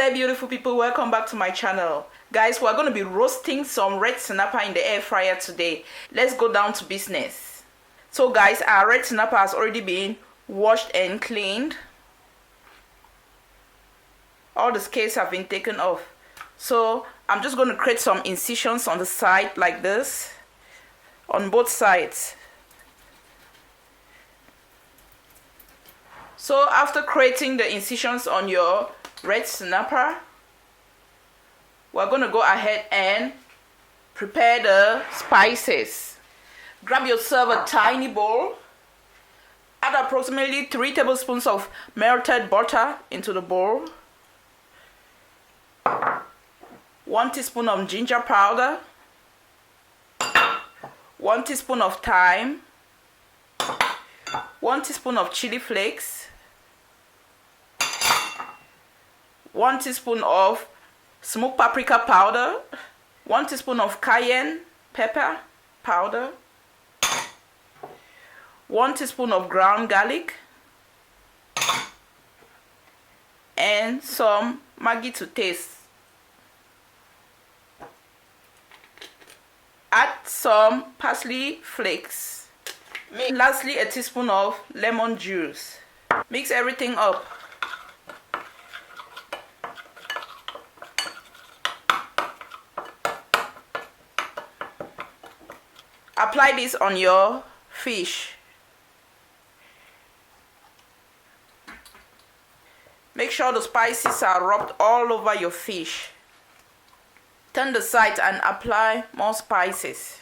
there, beautiful people. Welcome back to my channel. Guys, we're going to be roasting some red snapper in the air fryer today. Let's go down to business. So guys, our red snapper has already been washed and cleaned. All the scales have been taken off. So I'm just going to create some incisions on the side like this, on both sides. So after creating the incisions on your red snapper, we're going to go ahead and prepare the spices. Grab yourself a tiny bowl. Add approximately 3 tablespoons of melted butter into the bowl. 1 teaspoon of ginger powder. 1 teaspoon of thyme. 1 teaspoon of chili flakes. 1 teaspoon of smoked paprika powder, 1 teaspoon of cayenne pepper powder, 1 teaspoon of ground garlic, and some Maggi to taste. Add some parsley flakes. Lastly, a teaspoon of lemon juice. Mix everything up. Apply this on your fish. Make sure the spices are rubbed all over your fish. Turn the side and apply more spices.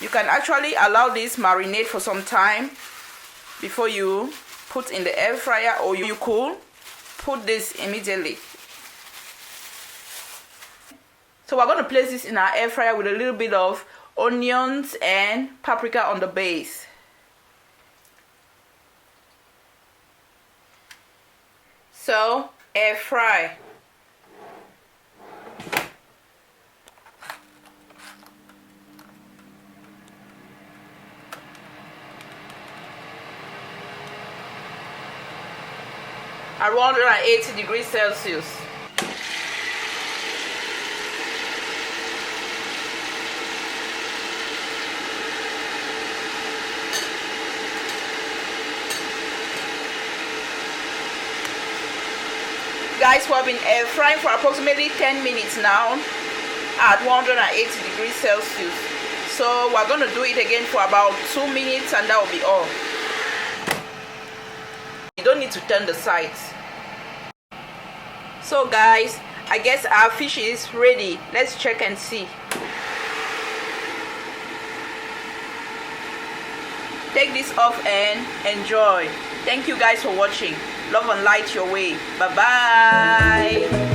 You can actually allow this marinate for some time before you put in the air fryer, or you could put this immediately. So we're going to place this in our air fryer with a little bit of onions and paprika on the base. So, air fry. At 180 degrees Celsius. Guys, we have been air frying for approximately 10 minutes now at 180 degrees Celsius. So we're going to do it again for about 2 minutes, and that will be all. You don't need to turn the sides. So guys, I guess our fish is ready. Let's check and see. Take this off and enjoy. Thank you guys for watching. Love and light your way. Bye bye.